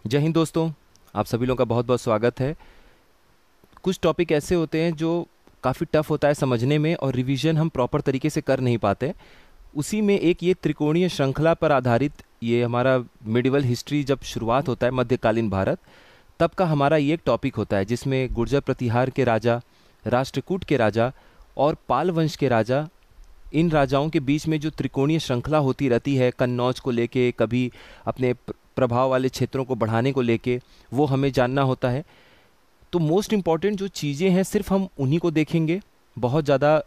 जय हिंद दोस्तों। आप सभी लोगों का बहुत बहुत स्वागत है। कुछ टॉपिक ऐसे होते हैं जो काफ़ी टफ होता है समझने में और रिवीजन हम प्रॉपर तरीके से कर नहीं पाते। उसी में एक ये त्रिकोणीय श्रृंखला पर आधारित ये हमारा मिडिवल हिस्ट्री जब शुरुआत होता है मध्यकालीन भारत, तब का हमारा ये एक टॉपिक होता है जिसमें गुर्जर प्रतिहार के राजा, राष्ट्रकूट के राजा और पाल वंश के राजा, इन राजाओं के बीच में जो त्रिकोणीय श्रृंखला होती रहती है कन्नौज को लेके, कभी अपने प्रभाव वाले क्षेत्रों को बढ़ाने को लेके, वो हमें जानना होता है। तो मोस्ट इम्पॉर्टेंट जो चीज़ें हैं सिर्फ हम उन्हीं को देखेंगे। बहुत ज़्यादा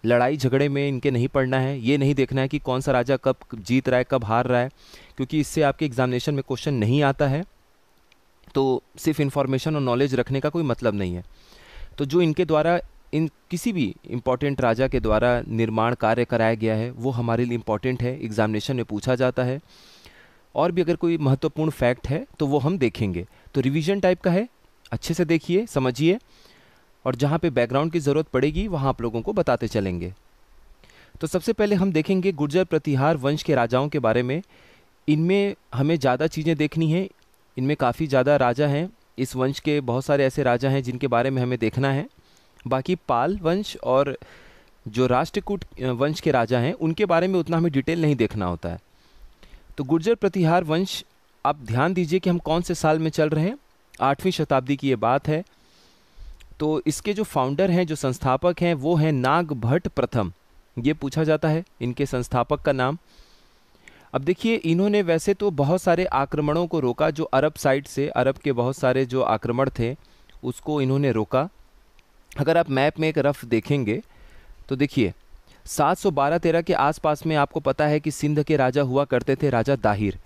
लड़ाई झगड़े में इनके नहीं पड़ना है। ये नहीं देखना है कि कौन सा राजा कब जीत रहा है कब हार रहा है, क्योंकि इससे आपके एग्जामिनेशन में क्वेश्चन नहीं आता है। तो सिर्फ इन्फॉर्मेशन और नॉलेज रखने का कोई मतलब नहीं है। तो जो इनके द्वारा इन किसी भी इम्पोर्टेंट राजा के द्वारा निर्माण कार्य कराया गया है वो हमारे लिए इम्पोर्टेंट है, एग्जामिनेशन में पूछा जाता है। और भी अगर कोई महत्वपूर्ण फैक्ट है तो वो हम देखेंगे। तो रिवीजन टाइप का है, अच्छे से देखिए समझिए, और जहाँ पे बैकग्राउंड की ज़रूरत पड़ेगी वहाँ आप लोगों को बताते चलेंगे। तो सबसे पहले हम देखेंगे गुर्जर प्रतिहार वंश के राजाओं के बारे में। इनमें हमें ज़्यादा चीज़ें देखनी हैं, इनमें काफ़ी ज़्यादा राजा हैं। इस वंश के बहुत सारे ऐसे राजा हैं जिनके बारे में हमें देखना है। बाकी पाल वंश और जो राष्ट्रकूट वंश के राजा हैं उनके बारे में उतना हमें डिटेल नहीं देखना होता है। तो गुर्जर प्रतिहार वंश, आप ध्यान दीजिए कि हम कौन से साल में चल रहे हैं। 8वीं शताब्दी की ये बात है। तो इसके जो फाउंडर हैं, जो संस्थापक हैं, वो हैं नागभट्ट प्रथम। ये पूछा जाता है इनके संस्थापक का नाम। अब देखिए, इन्होंने वैसे तो बहुत सारे आक्रमणों को रोका, जो अरब साइड से, अरब के बहुत सारे जो आक्रमण थे उसको इन्होंने रोका। अगर आप मैप में एक रफ देखेंगे तो देखिए 712-13 के आसपास में आपको पता है कि सिंध के राजा हुआ करते थे, राजा दाहिर,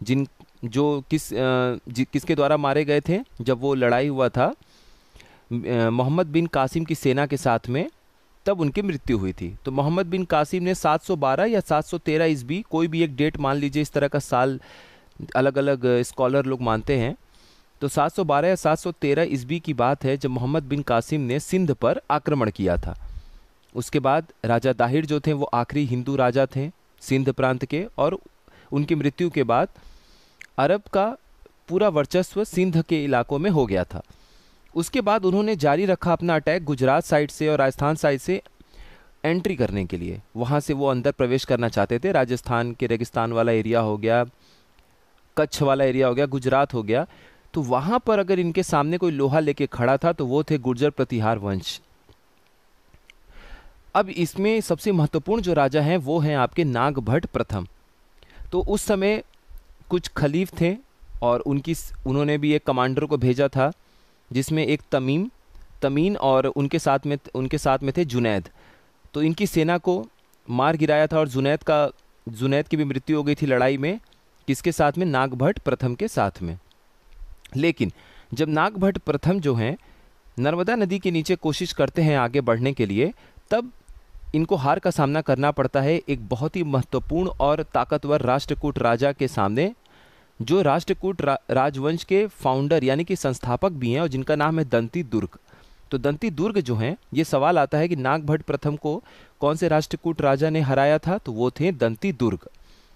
जिन जो किसके द्वारा मारे गए थे जब वो लड़ाई हुआ था मोहम्मद बिन कासिम की सेना के साथ में, तब उनकी मृत्यु हुई थी। तो मोहम्मद बिन कासिम ने 712 या 713 ईस्वी, कोई भी एक डेट मान लीजिए, इस तरह का साल अलग अलग स्कॉलर लोग मानते हैं। तो 712 या 713 ईस्वी की बात है जब मोहम्मद बिन कासिम ने सिंध पर आक्रमण किया था। उसके बाद राजा दाहिर जो थे वो आखिरी हिंदू राजा थे सिंध प्रांत के, और उनकी मृत्यु के बाद अरब का पूरा वर्चस्व सिंध के इलाकों में हो गया था। उसके बाद उन्होंने जारी रखा अपना अटैक गुजरात साइड से और राजस्थान साइड से एंट्री करने के लिए। वहाँ से वो अंदर प्रवेश करना चाहते थे। राजस्थान के रेगिस्तान वाला एरिया हो गया, कच्छ वाला एरिया हो गया, गुजरात हो गया। तो वहाँ पर अगर इनके सामने कोई लोहा लेके खड़ा था तो वो थे गुर्जर प्रतिहार वंश। अब इसमें सबसे महत्वपूर्ण जो राजा हैं वो हैं आपके नागभट्ट प्रथम। तो उस समय कुछ खलीफ थे और उन्होंने भी एक कमांडर को भेजा था जिसमें एक तमीन और उनके साथ में थे जुनैद। तो इनकी सेना को मार गिराया था और जुनैद की भी मृत्यु हो गई थी लड़ाई में। किसके साथ में? नागभट्ट प्रथम के साथ में। लेकिन जब नागभट्ट प्रथम जो हैं नर्मदा नदी के नीचे कोशिश करते हैं आगे बढ़ने के लिए, तब इनको हार का सामना करना पड़ता है एक बहुत ही महत्वपूर्ण और ताकतवर राष्ट्रकूट राजा के सामने, जो राष्ट्रकूट राजवंश के फाउंडर यानी कि संस्थापक भी हैं और जिनका नाम है दंती दुर्ग। तो दंती दुर्ग जो हैं, ये सवाल आता है कि नागभट्ट प्रथम को कौन से राष्ट्रकूट राजा ने हराया था? तो वो थे दंती दुर्ग।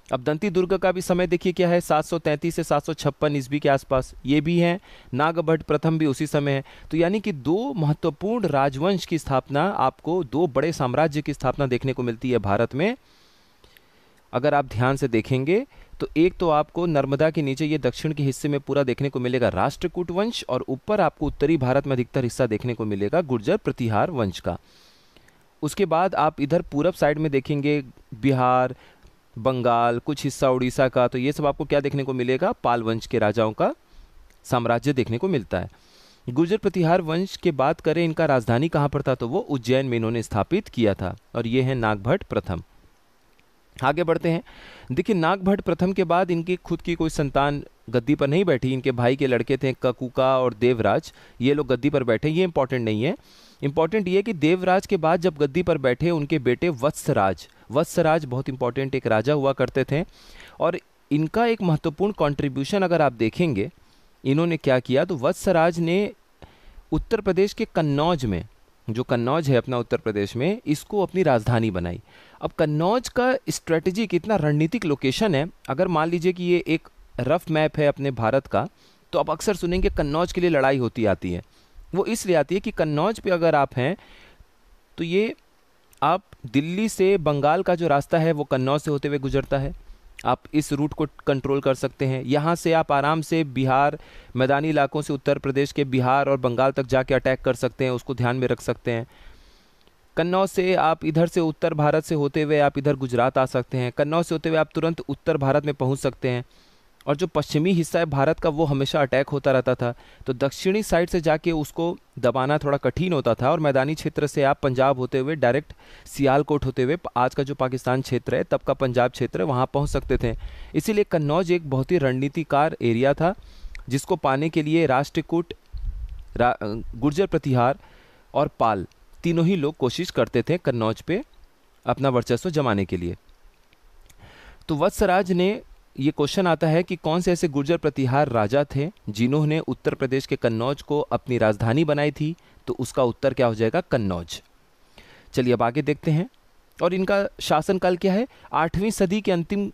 अब दंती दुर्ग का भी समय देखिए क्या है, 733 से 756 ईस्वी के आसपास ये भी हैं। नागभट्ट प्रथम भी उसी समय है। तो यानी कि दो महत्वपूर्ण राजवंश की स्थापना, आपको दो बड़े साम्राज्य की स्थापना देखने को मिलती है भारत में। अगर आप ध्यान से देखेंगे तो एक तो आपको नर्मदा के नीचे ये दक्षिण के हिस्से में पूरा देखने को मिलेगा राष्ट्रकूट वंश, और ऊपर आपको उत्तरी भारत में अधिकतर हिस्सा देखने को मिलेगा गुर्जर प्रतिहार वंश का। उसके बाद आप इधर पूरब साइड में देखेंगे बिहार, बंगाल, कुछ हिस्सा उड़ीसा का, तो ये सब आपको क्या देखने को मिलेगा? पाल वंश के राजाओं का साम्राज्य देखने को मिलता है। गुर्जर प्रतिहार वंश के बात करें, इनका राजधानी कहाँ पर था? तो वो उज्जैन में इन्होंने स्थापित किया था, और ये है नागभट्ट प्रथम। आगे बढ़ते हैं। देखिए, नागभट्ट प्रथम के बाद इनकी खुद की कोई संतान गद्दी पर नहीं बैठी। इनके भाई के लड़के थे ककुका और देवराज, ये लोग गद्दी पर बैठे। ये इंपॉर्टेंट नहीं है। इंपॉर्टेंट ये कि देवराज के बाद जब गद्दी पर बैठे उनके बेटे वत्सराज बहुत इंपॉर्टेंट एक राजा हुआ करते थे। और इनका एक महत्वपूर्ण कंट्रीब्यूशन अगर आप देखेंगे, इन्होंने क्या किया, तो वत्सराज ने उत्तर प्रदेश के कन्नौज में, जो कन्नौज है अपना उत्तर प्रदेश में, इसको अपनी राजधानी बनाई। अब कन्नौज का स्ट्रेटजी कितना रणनीतिक लोकेशन है। अगर मान लीजिए कि ये एक रफ मैप है अपने भारत का, तो आप अक्सर सुनेंगे कन्नौज के लिए लड़ाई होती आती है। वो इसलिए आती है कि कन्नौज पे अगर आप हैं तो ये आप दिल्ली से बंगाल का जो रास्ता है वो कन्नौज से होते हुए गुजरता है, आप इस रूट को कंट्रोल कर सकते हैं। यहाँ से आप आराम से बिहार, मैदानी इलाकों से उत्तर प्रदेश के बिहार और बंगाल तक जाके अटैक कर सकते हैं, उसको ध्यान में रख सकते हैं। कन्नौज से आप इधर से उत्तर भारत से होते हुए आप इधर गुजरात आ सकते हैं, कन्नौज से होते हुए आप तुरंत उत्तर भारत में पहुंच सकते हैं। और जो पश्चिमी हिस्सा है भारत का वो हमेशा अटैक होता रहता था, तो दक्षिणी साइड से जाके उसको दबाना थोड़ा कठिन होता था। और मैदानी क्षेत्र से आप पंजाब होते हुए डायरेक्ट सियालकोट होते हुए आज का जो पाकिस्तान क्षेत्र है तब का पंजाब क्षेत्र है वहाँ पहुँच सकते थे। इसीलिए कन्नौज एक बहुत ही रणनीतिकार एरिया था, जिसको पाने के लिए राष्ट्रकूट, गुर्जर प्रतिहार और पाल तीनों ही लोग कोशिश करते थे कन्नौज पे अपना वर्चस्व जमाने के लिए। तो वत्सराज ने, ये क्वेश्चन आता है कि कौन से ऐसे गुर्जर प्रतिहार राजा थे जिन्होंने उत्तर प्रदेश के कन्नौज को अपनी राजधानी बनाई थी, तो उसका उत्तर क्या हो जाएगा? कन्नौज। चलिए अब आगे देखते हैं। और इनका शासनकाल क्या है? 8वीं सदी के अंतिम,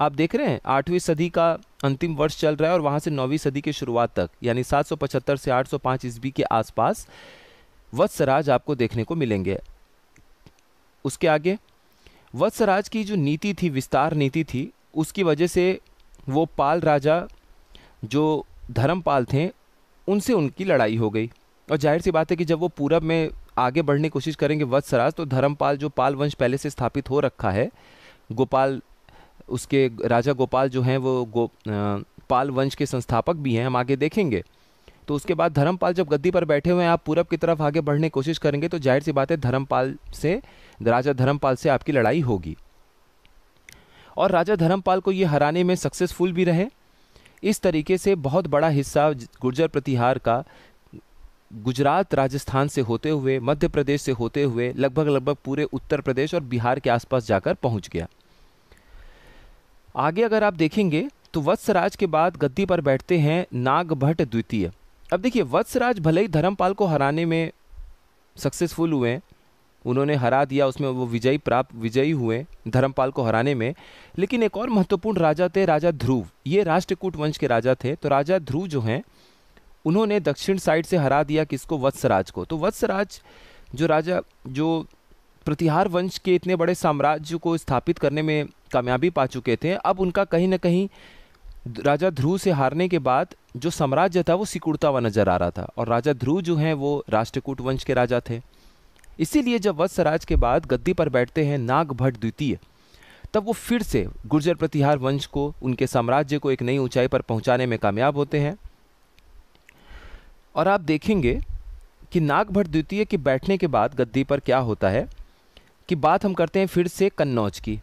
आप देख रहे हैं 8वीं सदी का अंतिम वर्ष चल रहा है और वहाँ से 9वीं सदी की शुरुआत तक, यानी 775 से 805 ईस्वी के आसपास वत्सराज आपको देखने को मिलेंगे। उसके आगे वत्सराज की जो नीति थी, विस्तार नीति थी, उसकी वजह से वो पाल राजा जो धर्मपाल थे उनसे उनकी लड़ाई हो गई। और जाहिर सी बात है कि जब वो पूरब में आगे बढ़ने की कोशिश करेंगे वत्सराज, तो धर्मपाल जो पाल वंश पहले से स्थापित हो रखा है, गोपाल, उसके राजा गोपाल जो हैं वो पाल वंश के संस्थापक भी हैं, हम आगे देखेंगे। तो उसके बाद धर्मपाल जब गद्दी पर बैठे हुए हैं, आप पूरब की तरफ आगे बढ़ने की कोशिश करेंगे तो जाहिर सी बात है राजा धर्मपाल से आपकी लड़ाई होगी। और राजा धर्मपाल को ये हराने में सक्सेसफुल भी रहे। इस तरीके से बहुत बड़ा हिस्सा गुर्जर प्रतिहार का गुजरात, राजस्थान से होते हुए, मध्य प्रदेश से होते हुए लगभग पूरे उत्तर प्रदेश और बिहार के आसपास जाकर पहुंच गया। आगे अगर आप देखेंगे तो वत्सराज के बाद गद्दी पर बैठते हैं नागभट्ट द्वितीय। अब देखिए, वत्सराज भले ही धर्मपाल को हराने में सक्सेसफुल हुए, उन्होंने हरा दिया, उसमें वो विजयी हुए धर्मपाल को हराने में, लेकिन एक और महत्वपूर्ण राजा थे, राजा ध्रुव। ये राष्ट्रकूट वंश के राजा थे। तो राजा ध्रुव जो हैं उन्होंने दक्षिण साइड से हरा दिया किसको? वत्सराज को। तो वत्सराज जो राजा, जो प्रतिहार वंश के इतने बड़े साम्राज्य को स्थापित करने में कामयाबी पा चुके थे, अब उनका कहीं ना कहीं राजा ध्रुव से हारने के बाद जो साम्राज्य था वो सिकुड़ता हुआ नजर आ रहा था। और राजा ध्रुव जो हैं वो राष्ट्रकूट वंश के राजा थे। इसीलिए जब वत्सराज के बाद गद्दी पर बैठते हैं नागभट्ट द्वितीय, तब वो फिर से गुर्जर प्रतिहार वंश को, उनके साम्राज्य को एक नई ऊंचाई पर पहुंचाने में कामयाब होते हैं। और आप देखेंगे कि नागभट्ट द्वितीय के बैठने के बाद गद्दी पर क्या होता है कि बात हम करते हैं फिर से कन्नौज की।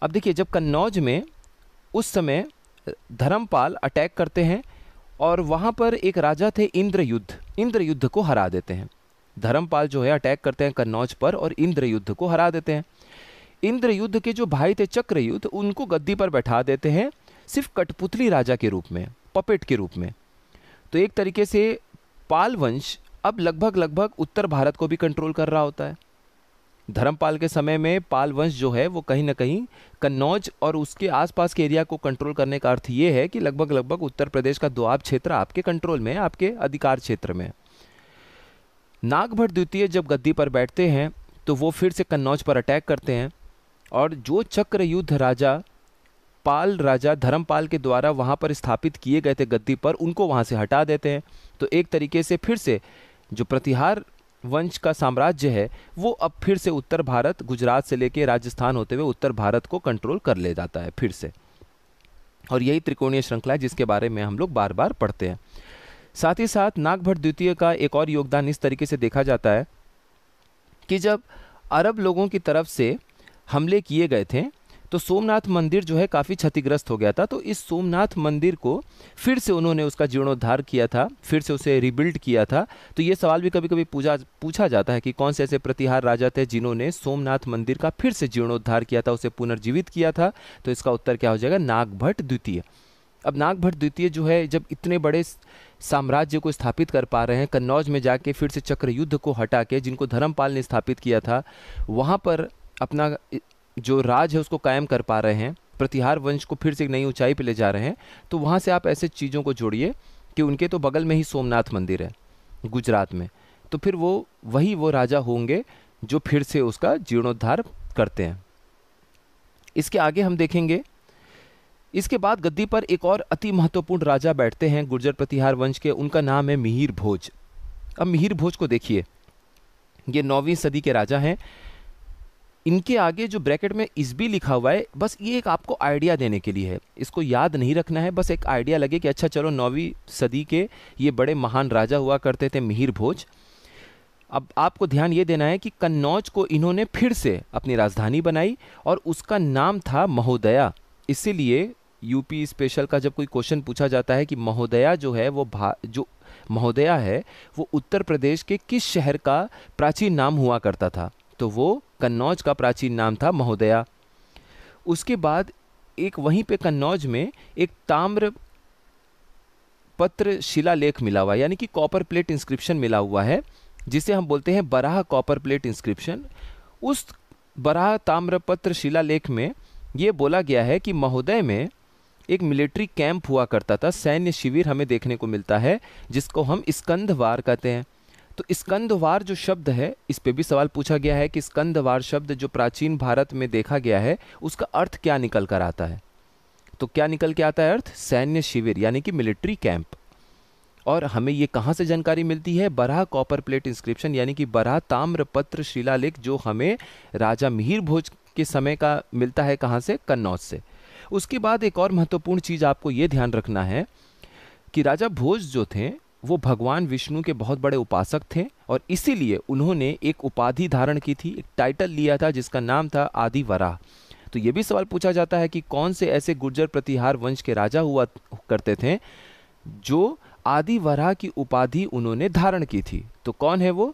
अब देखिए, जब कन्नौज में उस समय धर्मपाल अटैक करते हैं और वहाँ पर एक राजा थे इंद्रयुद्ध को हरा देते हैं। धर्मपाल जो है अटैक करते हैं कन्नौज पर और इंद्रयुद्ध को हरा देते हैं। इंद्रयुद्ध के जो भाई थे चक्रयुद्ध, उनको गद्दी पर बैठा देते हैं सिर्फ कठपुतली राजा के रूप में, पपेट के रूप में। तो एक तरीके से पाल वंश अब लगभग उत्तर भारत को भी कंट्रोल कर रहा होता है। धर्मपाल के समय में पाल वंश जो है वो कहीं ना कहीं कन्नौज और उसके आसपास के एरिया को कंट्रोल करने का अर्थ ये है कि लगभग उत्तर प्रदेश का दोआब क्षेत्र आपके कंट्रोल में है, आपके अधिकार क्षेत्र में। नागभट्ट द्वितीय जब गद्दी पर बैठते हैं तो वो फिर से कन्नौज पर अटैक करते हैं और जो चक्रयुद्ध राजा, पाल राजा धर्मपाल के द्वारा वहाँ पर स्थापित किए गए थे गद्दी पर, उनको वहाँ से हटा देते हैं। तो एक तरीके से फिर से जो प्रतिहार वंश का साम्राज्य है वो अब फिर से उत्तर भारत, गुजरात से लेके राजस्थान होते हुए उत्तर भारत को कंट्रोल कर ले जाता है फिर से। और यही त्रिकोणीय श्रृंखला है जिसके बारे में हम लोग बार बार पढ़ते हैं। साथ ही साथ नागभट्ट द्वितीय का एक और योगदान इस तरीके से देखा जाता है कि जब अरब लोगों की तरफ से हमले किए गए थे तो सोमनाथ मंदिर जो है काफ़ी क्षतिग्रस्त हो गया था। तो इस सोमनाथ मंदिर को फिर से उन्होंने उसका जीर्णोद्धार किया था, फिर से उसे रिबिल्ड किया था। तो ये सवाल भी कभी कभी पूछा जाता है कि कौन से ऐसे प्रतिहार राजा थे जिन्होंने सोमनाथ मंदिर का फिर से जीर्णोद्धार किया था, उसे पुनर्जीवित किया था। तो इसका उत्तर क्या हो जाएगा? नागभट्ट द्वितीय। अब नागभट्ट द्वितीय जो है जब इतने बड़े साम्राज्य को स्थापित कर पा रहे हैं, कन्नौज में जाके फिर से चक्रयुद्ध को हटा के, जिनको धर्मपाल ने स्थापित किया था, वहाँ पर अपना जो राज है उसको कायम कर पा रहे हैं, प्रतिहार वंश को फिर से एक नई ऊंचाई पे ले जा रहे हैं, तो वहाँ से आप ऐसे चीज़ों को जोड़िए कि उनके तो बगल में ही सोमनाथ मंदिर है गुजरात में, तो फिर वो राजा होंगे जो फिर से उसका जीर्णोद्धार करते हैं। इसके आगे हम देखेंगे, इसके बाद गद्दी पर एक और अति महत्वपूर्ण राजा बैठते हैं गुर्जर प्रतिहार वंश के, उनका नाम है मिहिर भोज। अब मिहिर भोज को देखिए, ये 9वीं सदी के राजा हैं। इनके आगे जो ब्रैकेट में इसबी लिखा हुआ है, बस ये एक आपको आइडिया देने के लिए है, इसको याद नहीं रखना है, बस एक आइडिया लगे कि अच्छा चलो 9वीं सदी के ये बड़े महान राजा हुआ करते थे मिहिर भोज। अब आपको ध्यान ये देना है कि कन्नौज को इन्होंने फिर से अपनी राजधानी बनाई और उसका नाम था महोदया। इसीलिए यूपी स्पेशल का जब कोई क्वेश्चन पूछा जाता है कि महोदया जो है जो महोदया है वो उत्तर प्रदेश के किस शहर का प्राचीन नाम हुआ करता था, तो वो कन्नौज का प्राचीन नाम था महोदया। उसके बाद एक वहीं पे कन्नौज में एक ताम्र पत्र शिलालेख मिला हुआ, यानी कि कॉपर प्लेट इंस्क्रिप्शन मिला हुआ है, जिसे हम बोलते हैं बराह कॉपर प्लेट इंस्क्रिप्शन। उस बराह ताम्रपत्र शिलालेख में ये बोला गया है कि महोदय में एक मिलिट्री कैंप हुआ करता था, सैन्य शिविर हमें देखने को मिलता है, जिसको हम स्कंदवार कहते हैं। तो स्कंदवार जो शब्द है, इस पे भी सवाल पूछा गया है कि स्कंदवार शब्द जो प्राचीन भारत में देखा गया है उसका अर्थ क्या निकल कर आता है, तो क्या निकल के आता है अर्थ? सैन्य शिविर यानी कि मिलिट्री कैंप। और हमें ये कहाँ से जानकारी मिलती है? बराह कॉपर प्लेट इंस्क्रिप्शन यानी कि बराह ताम्रपत्र शिलालेख, जो हमें राजा मिहिर भोज के समय का मिलता है। कहाँ से? कन्नौज से। उसके बाद एक और महत्वपूर्ण चीज़ आपको ये ध्यान रखना है कि राजा भोज जो थे वो भगवान विष्णु के बहुत बड़े उपासक थे, और इसीलिए उन्होंने एक उपाधि धारण की थी, एक टाइटल लिया था जिसका नाम था आदि वराह। तो ये भी सवाल पूछा जाता है कि कौन से ऐसे गुर्जर प्रतिहार वंश के राजा हुआ करते थे जो आदि वराह की उपाधि उन्होंने धारण की थी। तो कौन है वो?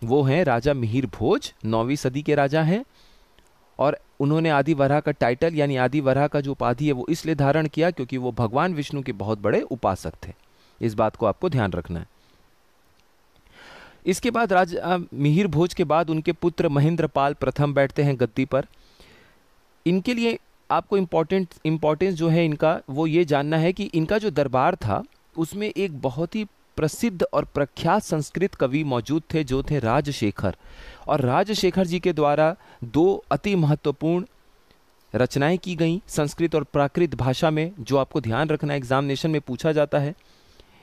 वो हैं राजा मिहिर भोज, 9वीं सदी के राजा हैं, और उन्होंने आदि वराह का टाइटल यानी आदि वराह का जो उपाधि है वो इसलिए धारण किया क्योंकि वो भगवान विष्णु के बहुत बड़े उपासक थे। इस बात को आपको ध्यान रखना है। इसके बाद राजा मिहिर भोज के बाद उनके पुत्र महेंद्रपाल प्रथम बैठते हैं गद्दी पर। इनके लिए आपको इम्पोर्टेंस जो है इनका, वो ये जानना है कि इनका जो दरबार था उसमें एक बहुत ही प्रसिद्ध और प्रख्यात संस्कृत कवि मौजूद थे जो थे राजशेखर, और राजशेखर जी के द्वारा 2 अति महत्वपूर्ण रचनाएं की गई संस्कृत और प्राकृत भाषा में, जो आपको ध्यान रखना एग्जामिनेशन में पूछा जाता है।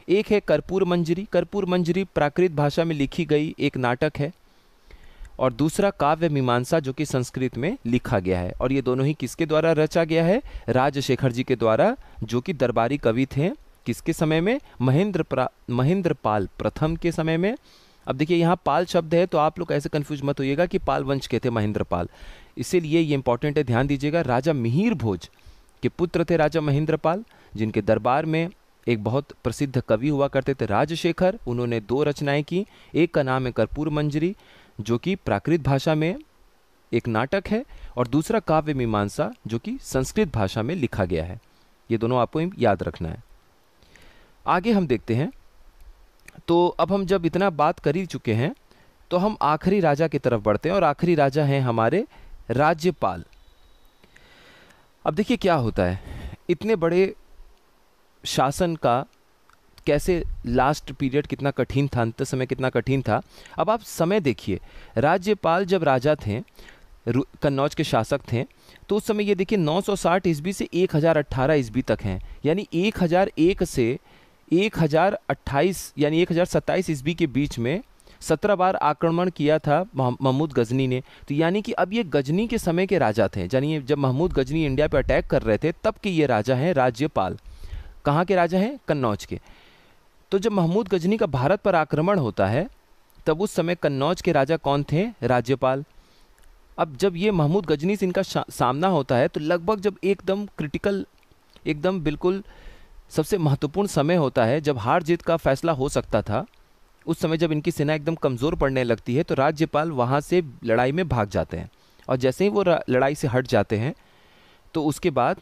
एक है कर्पूर मंजरी। कर्पूर मंजरी प्राकृत भाषा में लिखी गई एक नाटक है, और दूसरा काव्य मीमांसा जो कि संस्कृत में लिखा गया है। और ये दोनों ही किसके द्वारा रचा गया है? राजशेखर जी के द्वारा, जो कि दरबारी कवि थे। किसके समय में? महेंद्रपाल प्रथम के समय में। अब देखिए यहाँ पाल शब्द है, तो आप लोग ऐसे कंफ्यूज मत होइएगा कि पाल वंश के थे महेंद्रपाल, इसीलिए ये इंपॉर्टेंट है, ध्यान दीजिएगा। राजा मिहिर भोज के पुत्र थे राजा महेंद्रपाल, जिनके दरबार में एक बहुत प्रसिद्ध कवि हुआ करते थे राजशेखर। उन्होंने 2 रचनाएं की, एक का नाम है कर्पूर मंजरी जो कि प्राकृत भाषा में एक नाटक है, और दूसरा काव्य मीमांसा जो कि संस्कृत भाषा में लिखा गया है। ये दोनों आपको याद रखना है। आगे हम देखते हैं। तो अब हम जब इतना बात कर ही चुके हैं तो हम आखिरी राजा की तरफ बढ़ते हैं, और आखिरी राजा हैं हमारे राज्यपाल। अब देखिए क्या होता है, इतने बड़े शासन का कैसे लास्ट पीरियड कितना कठिन था, अंत समय कितना कठिन था। अब आप समय देखिए, राज्यपाल जब राजा थे, कन्नौज के शासक थे, तो उस समय ये देखिए 960 ईस्वी से 1018 ईस्वी तक हैं, यानी 1001 से 1028 यानी 1027 ईस्वी के बीच में 17 बार आक्रमण किया था महमूद गजनी ने। तो यानी कि अब ये गजनी के समय के राजा थे, यानी जब महमूद गजनी इंडिया पर अटैक कर रहे थे तब के ये राजा हैं राज्यपाल। कहाँ के राजा हैं? कन्नौज के। तो जब महमूद गजनी का भारत पर आक्रमण होता है तब उस समय कन्नौज के राजा कौन थे? राज्यपाल। अब जब ये महमूद गजनी से इनका सामना होता है तो लगभग जब एकदम क्रिटिकल, एकदम बिल्कुल सबसे महत्वपूर्ण समय होता है, जब हार जीत का फैसला हो सकता था, उस समय जब इनकी सेना एकदम कमज़ोर पड़ने लगती है तो राज्यपाल वहाँ से लड़ाई में भाग जाते हैं। और जैसे ही वो लड़ाई से हट जाते हैं तो उसके बाद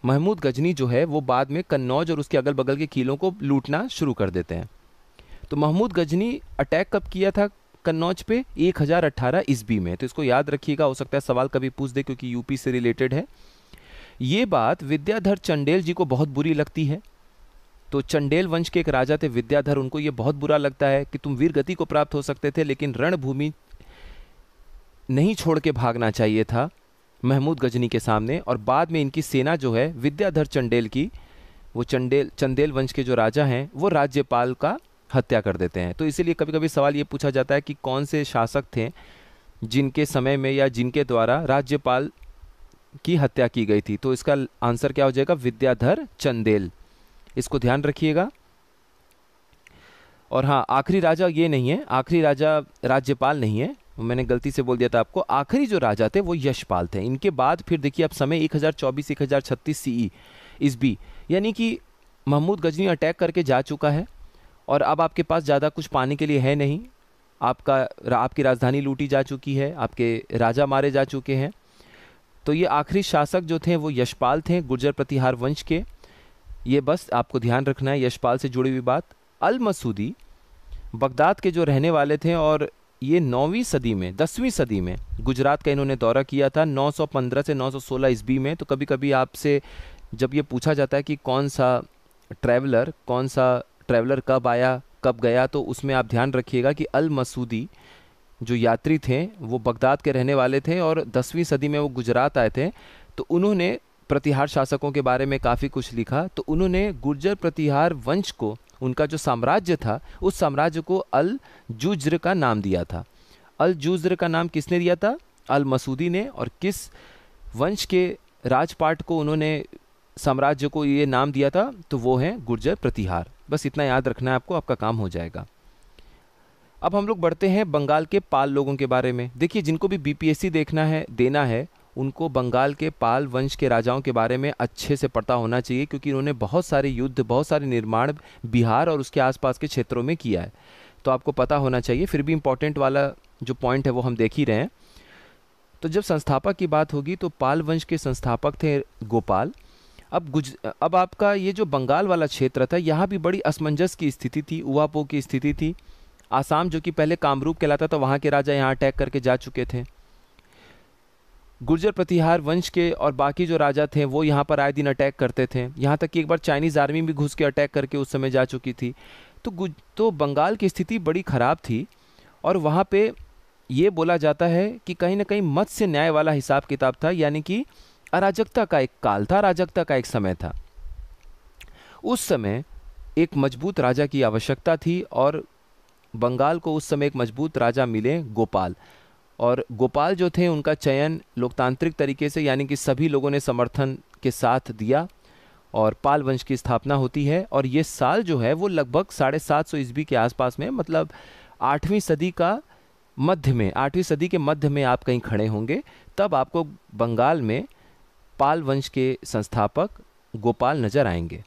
महमूद गजनी जो है वो बाद में कन्नौज और उसके अगल बगल के किलों को लूटना शुरू कर देते हैं। तो महमूद गजनी अटैक कब किया था कन्नौज पे 1018 ईस्वी में। तो इसको याद रखिएगा, हो सकता है सवाल कभी पूछ दे क्योंकि यूपी से रिलेटेड है। ये बात विद्याधर चंडेल जी को बहुत बुरी लगती है। तो चंडेल वंश के एक राजा थे विद्याधर, उनको ये बहुत बुरा लगता है कि तुम वीर गति को प्राप्त हो सकते थे लेकिन रणभूमि नहीं छोड़ के भागना चाहिए था महमूद गजनी के सामने। और बाद में इनकी सेना जो है विद्याधर चंडेल की, वो चंदेल वंश के जो राजा हैं वो राज्यपाल का हत्या कर देते हैं। तो इसीलिए कभी कभी सवाल ये पूछा जाता है कि कौन से शासक थे जिनके समय में या जिनके द्वारा राज्यपाल की हत्या की गई थी। तो इसका आंसर क्या हो जाएगा? विद्याधर चंदेल। इसको ध्यान रखिएगा। और हाँ, आखिरी राजा ये नहीं है, आखिरी राजा राज्यपाल नहीं है, मैंने गलती से बोल दिया था आपको। आखिरी जो राजा थे वो यशपाल थे। इनके बाद फिर देखिए अब समय 1024 1036 सीई ईस्वी, यानी कि महमूद गजनी अटैक करके जा चुका है और अब आपके पास ज़्यादा कुछ पाने के लिए है नहीं। आपकी राजधानी लूटी जा चुकी है, आपके राजा मारे जा चुके हैं। तो ये आखिरी शासक जो थे वो यशपाल थे, गुर्जर प्रतिहार वंश के। ये बस आपको ध्यान रखना है यशपाल से जुड़ी हुई बात। अल मसूदी बगदाद के जो रहने वाले थे और ये 9वीं सदी में 10वीं सदी में गुजरात का इन्होंने दौरा किया था 915 से 916 ईस्वी में। तो कभी कभी आपसे जब ये पूछा जाता है कि कौन सा ट्रैवलर कब आया कब गया, तो उसमें आप ध्यान रखिएगा कि अल मसूदी जो यात्री थे वो बगदाद के रहने वाले थे और 10वीं सदी में वो गुजरात आए थे। तो उन्होंने प्रतिहार शासकों के बारे में काफ़ी कुछ लिखा। तो उन्होंने गुर्जर प्रतिहार वंश को, उनका जो साम्राज्य था उस साम्राज्य को अल जुज्र का नाम दिया था। अल जुज्र का नाम किसने दिया था? अल मसूदी ने। और किस वंश के राजपाट को उन्होंने साम्राज्य को ये नाम दिया था? तो वो है गुर्जर प्रतिहार। बस इतना याद रखना है आपको, आपका काम हो जाएगा। अब हम लोग बढ़ते हैं बंगाल के पाल लोगों के बारे में। देखिए, जिनको भी बीपीएससी देना है उनको बंगाल के पाल वंश के राजाओं के बारे में अच्छे से पता होना चाहिए, क्योंकि इन्होंने बहुत सारे युद्ध, बहुत सारे निर्माण बिहार और उसके आसपास के क्षेत्रों में किया है। तो आपको पता होना चाहिए। फिर भी इम्पोर्टेंट वाला जो पॉइंट है वो हम देख ही रहे हैं। तो जब संस्थापक की बात होगी तो पाल वंश के संस्थापक थे गोपाल। अब आपका ये जो बंगाल वाला क्षेत्र था, यहाँ भी बड़ी असमंजस की स्थिति थी, उहापोह की स्थिति थी। आसाम जो कि पहले कामरूप कहलाता था, वहाँ के राजा यहाँ अटैक करके जा चुके थे। गुर्जर प्रतिहार वंश के और बाकी जो राजा थे वो यहाँ पर आए दिन अटैक करते थे। यहाँ तक कि एक बार चाइनीज़ आर्मी भी घुस के अटैक करके उस समय जा चुकी थी। तो बंगाल की स्थिति बड़ी ख़राब थी और वहाँ पे ये बोला जाता है कि कहीं ना कहीं मत्स्य न्याय वाला हिसाब किताब था, यानी कि अराजकता का एक काल था, अराजकता का एक समय था। उस समय एक मजबूत राजा की आवश्यकता थी और बंगाल को उस समय एक मजबूत राजा मिले, गोपाल। और गोपाल जो थे उनका चयन लोकतांत्रिक तरीके से, यानी कि सभी लोगों ने समर्थन के साथ दिया और पाल वंश की स्थापना होती है। और ये साल जो है वो लगभग 750 ईस्वी के आसपास में, मतलब 8वीं सदी के मध्य में आप कहीं खड़े होंगे, तब आपको बंगाल में पाल वंश के संस्थापक गोपाल नजर आएंगे।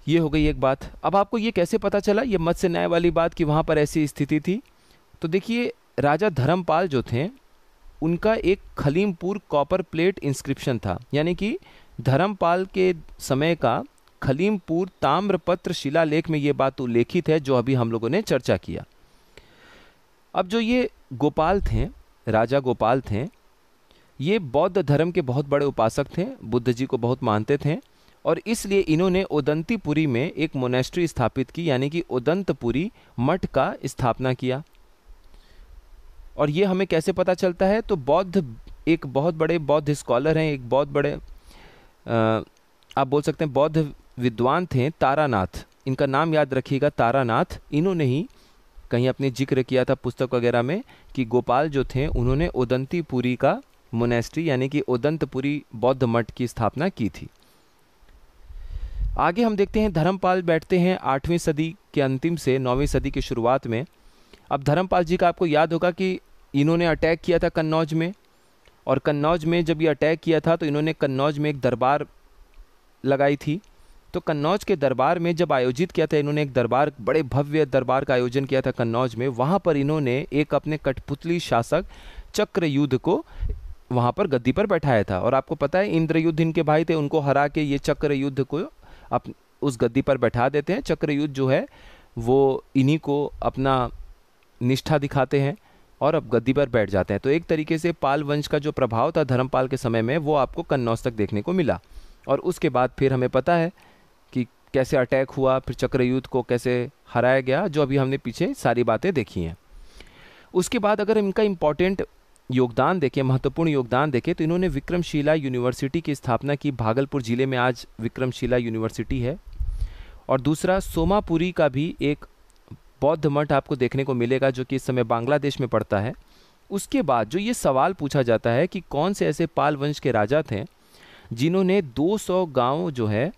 ये हो गई एक बात। अब आपको ये कैसे पता चला, ये मत्स्य न्याय वाली बात, कि वहाँ पर ऐसी स्थिति थी? तो देखिए, राजा धर्मपाल जो थे उनका एक खलीमपुर कॉपर प्लेट इंस्क्रिप्शन था, यानी कि धर्मपाल के समय का खलीमपुर ताम्रपत्र शिलालेख में ये बात उल्लेखित है जो अभी हम लोगों ने चर्चा किया। अब जो ये गोपाल थे, राजा गोपाल थे, ये बौद्ध धर्म के बहुत बड़े उपासक थे, बुद्ध जी को बहुत मानते थे और इसलिए इन्होंने उदंतीपुरी में एक मोनेस्ट्री स्थापित की, यानी कि उदंतपुरी मठ का स्थापना किया। और ये हमें कैसे पता चलता है? तो एक बहुत बड़े बौद्ध स्कॉलर हैं, एक बहुत बड़े आप बोल सकते हैं बौद्ध विद्वान थे, तारानाथ। इनका नाम याद रखिएगा, तारानाथ। इन्होंने ही कहीं अपने जिक्र किया था पुस्तक वगैरह में कि गोपाल जो थे उन्होंने उदंतीपुरी का मोनेस्ट्री, यानी कि उदंतपुरी बौद्ध मठ की स्थापना की थी। आगे हम देखते हैं धर्मपाल बैठते हैं 8वीं सदी के अंतिम से 9वीं सदी की शुरुआत में। अब धर्मपाल जी का आपको याद होगा कि इन्होंने अटैक किया था कन्नौज में, और कन्नौज में जब ये अटैक किया था तो इन्होंने कन्नौज में एक दरबार लगाई थी। तो कन्नौज के दरबार में जब आयोजित किया था इन्होंने एक दरबार, बड़े भव्य दरबार का आयोजन किया था कन्नौज में। वहाँ पर इन्होंने एक अपने कठपुतली शासक चक्रयुद्ध को वहाँ पर गद्दी पर बैठाया था। और आपको पता है इंद्रयुद्ध इनके भाई थे, उनको हरा के ये चक्रयुद्ध को उस गद्दी पर बैठा देते हैं। चक्रयुद्ध जो है वो इन्हीं को अपना निष्ठा दिखाते हैं और अब गद्दी पर बैठ जाते हैं। तो एक तरीके से पाल वंश का जो प्रभाव था धर्मपाल के समय में वो आपको कन्नौज तक देखने को मिला। और उसके बाद फिर हमें पता है कि कैसे अटैक हुआ, फिर चक्रयुद्ध को कैसे हराया गया, जो अभी हमने पीछे सारी बातें देखी हैं। उसके बाद अगर इनका इम्पॉर्टेंट योगदान देखें, महत्वपूर्ण योगदान देखें, तो इन्होंने विक्रमशिला यूनिवर्सिटी की स्थापना की। भागलपुर ज़िले में आज विक्रमशिला यूनिवर्सिटी है। और दूसरा, सोमापुरी का भी एक बौद्ध मठ आपको देखने को मिलेगा जो कि इस समय बांग्लादेश में पड़ता है। उसके बाद जो ये सवाल पूछा जाता है कि कौन से ऐसे पाल वंश के राजा थे जिन्होंने 200 गांव जो है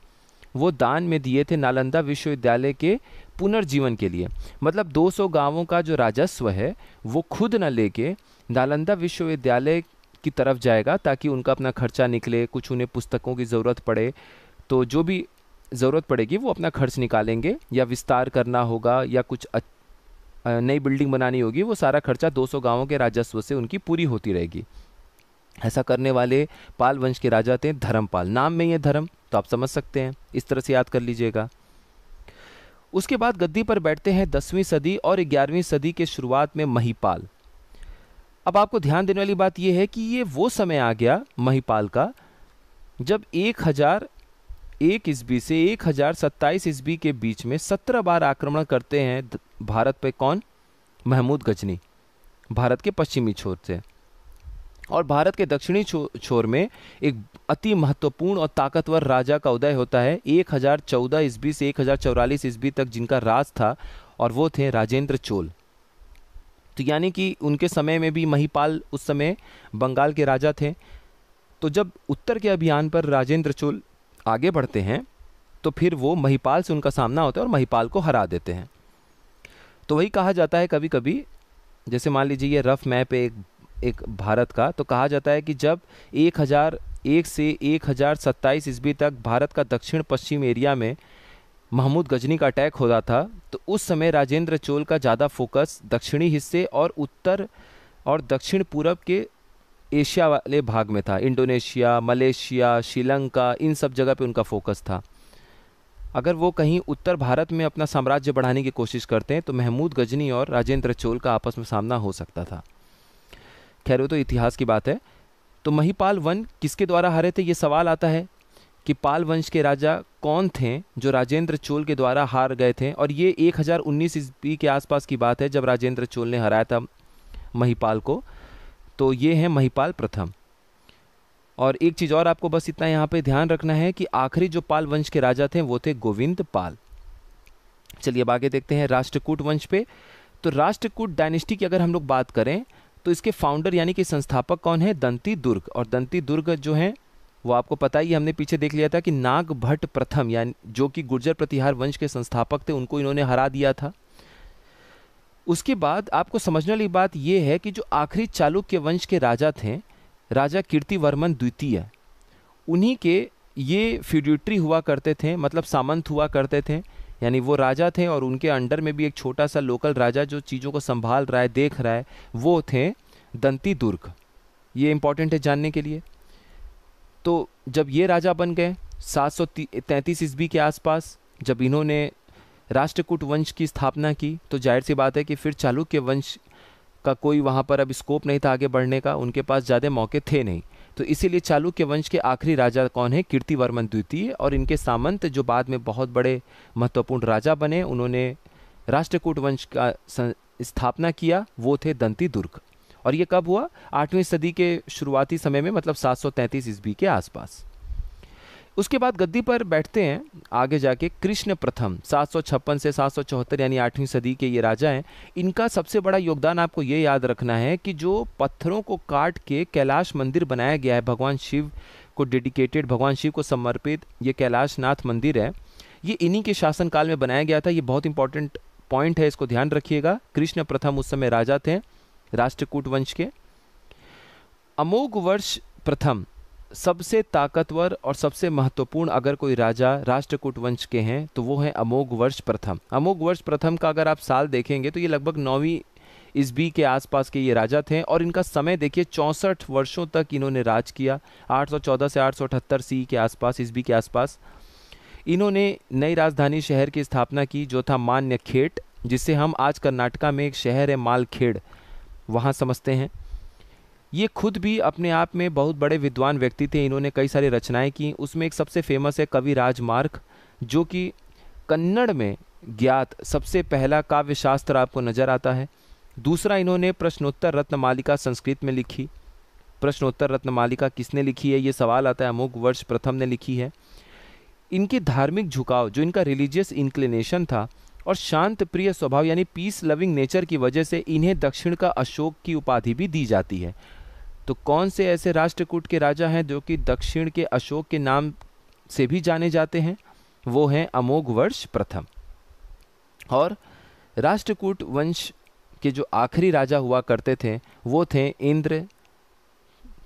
वो दान में दिए थे नालंदा विश्वविद्यालय के पुनर्जीवन के लिए। मतलब 200 गांवों का जो राजस्व है वो खुद न लेके नालंदा विश्वविद्यालय की तरफ जाएगा ताकि उनका अपना खर्चा निकले, कुछ उन्हें पुस्तकों की ज़रूरत पड़े तो जो भी ज़रूरत पड़ेगी वो अपना खर्च निकालेंगे, या विस्तार करना होगा या कुछ नई बिल्डिंग बनानी होगी, वो सारा खर्चा 200 गांवों के राजस्व से उनकी पूरी होती रहेगी। ऐसा करने वाले पाल वंश के राजा थे धर्मपाल। नाम में ये धर्म, तो आप समझ सकते हैं, इस तरह से याद कर लीजिएगा। उसके बाद गद्दी पर बैठते हैं 10वीं सदी और 11वीं सदी के शुरुआत में महिपाल। अब आपको ध्यान देने वाली बात यह है कि ये वो समय आ गया महिपाल का जब 1001 ईस्वी से 1027 ईस्वी के बीच में 17 बार आक्रमण करते हैं भारत पे। कौन? महमूद गजनी, भारत के पश्चिमी छोर से। और भारत के दक्षिणी छोर में एक अति महत्वपूर्ण और ताकतवर राजा का उदय होता है 1014 ईस्वी से 1044 ईस्वी तक जिनका राज था, और वो थे राजेंद्र चोल। तो यानी कि उनके समय में भी महिपाल उस समय बंगाल के राजा थे। तो जब उत्तर के अभियान पर राजेंद्र चोल आगे बढ़ते हैं तो फिर वो महिपाल से उनका सामना होता है और महिपाल को हरा देते हैं। तो वही कहा जाता है कभी कभी, जैसे मान लीजिए ये रफ मैप है एक भारत का, तो कहा जाता है कि जब 1001 से 1027 ईस्वी तक भारत का दक्षिण पश्चिम एरिया में महमूद गजनी का अटैक होता था, तो उस समय राजेंद्र चोल का ज़्यादा फोकस दक्षिणी हिस्से और उत्तर और दक्षिण पूरब के एशिया वाले भाग में था। इंडोनेशिया, मलेशिया, श्रीलंका, इन सब जगह पे उनका फोकस था। अगर वो कहीं उत्तर भारत में अपना साम्राज्य बढ़ाने की कोशिश करते हैं तो महमूद गजनी और राजेंद्र चोल का आपस में सामना हो सकता था। खैर वो तो इतिहास की बात है। तो महिपाल वन किसके द्वारा हारे थे, ये सवाल आता है कि पाल वंश के राजा कौन थे जो राजेंद्र चोल के द्वारा हार गए थे। और ये 1019 ईस्वी के आसपास की बात है जब राजेंद्र चोल ने हराया था महिपाल को। तो ये है महिपाल प्रथम। और एक चीज़ और आपको बस इतना यहाँ पे ध्यान रखना है कि आखिरी जो पाल वंश के राजा थे वो थे गोविंद पाल। चलिए अब आगे देखते हैं राष्ट्रकूट वंश पे। तो राष्ट्रकूट डायनेस्टी की अगर हम लोग बात करें तो इसके फाउंडर यानी कि संस्थापक कौन है? दंती दुर्ग। और दंती दुर्ग जो है वो आपको पता ही, हमने पीछे देख लिया था कि नागभट्ट प्रथम यानी जो कि गुर्जर प्रतिहार वंश के संस्थापक थे, उनको इन्होंने हरा दिया था। उसके बाद आपको समझने वाली बात यह है कि जो आखिरी चालुक्य वंश के राजा थे, राजा कीर्तिवर्मन द्वितीय, उन्हीं के ये फ्यूडिटरी हुआ करते थे, मतलब सामंत हुआ करते थे। यानी वो राजा थे और उनके अंडर में भी एक छोटा सा लोकल राजा जो चीज़ों को संभाल रहा है, देख रहा है, वो थे दंती दुर्ग। ये इंपॉर्टेंट है जानने के लिए। तो जब ये राजा बन गए 733 ईस्वी के आसपास, जब इन्होंने राष्ट्रकूट वंश की स्थापना की, तो जाहिर सी बात है कि फिर चालुक्य वंश का कोई वहाँ पर अब स्कोप नहीं था आगे बढ़ने का, उनके पास ज़्यादा मौके थे नहीं। तो इसीलिए चालुक्य वंश के आखिरी राजा कौन है? कीर्तिवर्मन द्वितीय। और इनके सामंत जो बाद में बहुत बड़े महत्वपूर्ण राजा बने, उन्होंने राष्ट्रकूट वंश का स्थापना किया, वो थे दंती दुर्ग। और ये कब हुआ? 8वीं सदी के शुरुआती समय में, मतलब 733 ईस्वी के आसपास। उसके बाद गद्दी पर बैठते हैं आगे जाके कृष्ण प्रथम, 756 से 774 यानी 8वीं सदी के ये राजा हैं। इनका सबसे बड़ा योगदान आपको ये याद रखना है कि जो पत्थरों को काट के कैलाश मंदिर बनाया गया है, भगवान शिव को डेडिकेटेड, भगवान शिव को समर्पित ये कैलाशनाथ मंदिर है, ये इन्हीं के शासनकाल में बनाया गया था। ये बहुत इंपॉर्टेंट पॉइंट है, इसको ध्यान रखिएगा। कृष्ण प्रथम उस समय राजा थे राष्ट्रकूट वंश के। अमोघ वर्ष प्रथम, सबसे ताकतवर और सबसे महत्वपूर्ण अगर कोई राजा राष्ट्रकूट वंश के हैं तो वो है अमोघ वर्ष प्रथम। अमोघ वर्ष प्रथम का अगर आप साल देखेंगे तो ये लगभग 9वीं ईस्वी के आसपास के ये राजा थे। और इनका समय देखिए 64 वर्षों तक इन्होंने राज किया। 814 से 878 सी के आसपास, ईस्वी के आसपास इन्होंने नई राजधानी शहर की स्थापना की जो था मान्यखेट। जिसे हम आज कर्नाटका में एक शहर है मालखेड़, वहाँ समझते हैं। ये खुद भी अपने आप में बहुत बड़े विद्वान व्यक्ति थे, इन्होंने कई सारी रचनाएं की। उसमें एक सबसे फेमस है कवि राजमार्ग, जो कि कन्नड़ में ज्ञात सबसे पहला काव्य शास्त्र आपको नजर आता है। दूसरा, इन्होंने प्रश्नोत्तर रत्नमालिका संस्कृत में लिखी। प्रश्नोत्तर रत्नमालिका किसने लिखी है, ये सवाल आता है। अमोघवर्ष प्रथम ने लिखी है। इनके धार्मिक झुकाव, जो इनका रिलीजियस इंक्लिनेशन था, और शांत प्रिय स्वभाव यानी पीस लविंग नेचर की वजह से इन्हें दक्षिण का अशोक की उपाधि भी दी जाती है। तो कौन से ऐसे राष्ट्रकूट के राजा हैं जो कि दक्षिण के अशोक के नाम से भी जाने जाते हैं? वो हैं अमोघवर्ष प्रथम। और राष्ट्रकूट वंश के जो आखिरी राजा हुआ करते थे वो थे इंद्र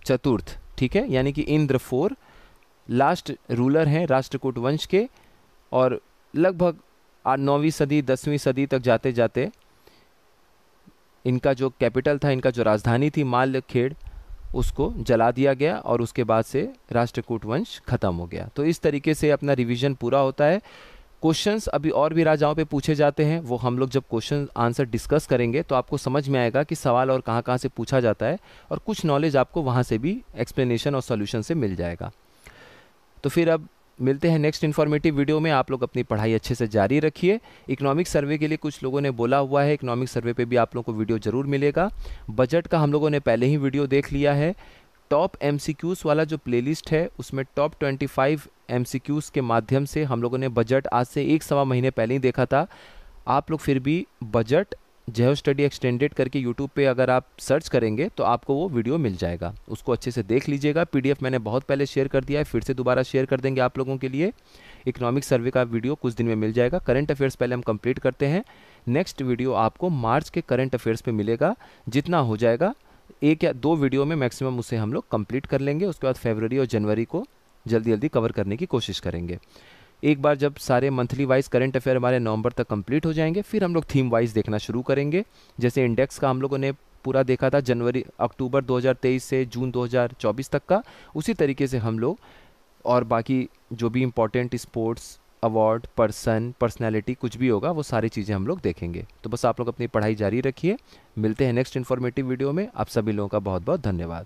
चतुर्थ, ठीक है, यानी कि इंद्र 4 लास्ट रूलर हैं राष्ट्रकूट वंश के। और लगभग 9वीं सदी 10वीं सदी तक जाते जाते इनका जो कैपिटल था, इनका जो राजधानी थी मालखेड़, उसको जला दिया गया और उसके बाद से राष्ट्रकूट वंश खत्म हो गया। तो इस तरीके से अपना रिवीजन पूरा होता है। क्वेश्चंस अभी और भी राजाओं पे पूछे जाते हैं, वो हम लोग जब क्वेश्चन आंसर डिस्कस करेंगे तो आपको समझ में आएगा कि सवाल और कहाँ कहाँ से पूछा जाता है, और कुछ नॉलेज आपको वहाँ से भी एक्सप्लेनेशन और सॉल्यूशन से मिल जाएगा। तो फिर अब मिलते हैं नेक्स्ट इन्फॉर्मेटिव वीडियो में। आप लोग अपनी पढ़ाई अच्छे से जारी रखिए। इकोनॉमिक सर्वे के लिए कुछ लोगों ने बोला हुआ है, इकोनॉमिक सर्वे पे भी आप लोगों को वीडियो जरूर मिलेगा। बजट का हम लोगों ने पहले ही वीडियो देख लिया है। टॉप एमसीक्यूज़ वाला जो प्लेलिस्ट है उसमें टॉप 25 एमसीक्यूज़ के माध्यम से हम लोगों ने बजट आज से 1 सवा महीने पहले ही देखा था। आप लोग फिर भी बजट जियो स्टडी एक्सटेंडेड करके यूट्यूब पे अगर आप सर्च करेंगे तो आपको वो वीडियो मिल जाएगा, उसको अच्छे से देख लीजिएगा। पीडीएफ मैंने बहुत पहले शेयर कर दिया है, फिर से दोबारा शेयर कर देंगे आप लोगों के लिए। इकोनॉमिक सर्वे का वीडियो कुछ दिन में मिल जाएगा। करंट अफेयर्स पहले हम कंप्लीट करते हैं, नेक्स्ट वीडियो आपको मार्च के करंट अफेयर्स पे मिलेगा। जितना हो जाएगा 1 या 2 वीडियो में मैक्सिमम उसे हम लोग कंप्लीट कर लेंगे। उसके बाद फरवरी और जनवरी को जल्दी जल्दी कवर करने की कोशिश करेंगे। एक बार जब सारे मंथली वाइज करंट अफेयर हमारे नवंबर तक कंप्लीट हो जाएंगे, फिर हम लोग थीम वाइज देखना शुरू करेंगे। जैसे इंडेक्स का हम लोगों ने पूरा देखा था अक्टूबर 2023 से जून 2024 तक का, उसी तरीके से हम लोग और बाकी जो भी इम्पोर्टेंट स्पोर्ट्स अवार्ड पर्सनैलिटी कुछ भी होगा वो सारी चीज़ें हम लोग देखेंगे। तो बस आप लोग अपनी पढ़ाई जारी रखिए। मिलते हैं नेक्स्ट इन्फॉर्मेटिव वीडियो में। आप सभी लोगों का बहुत बहुत धन्यवाद।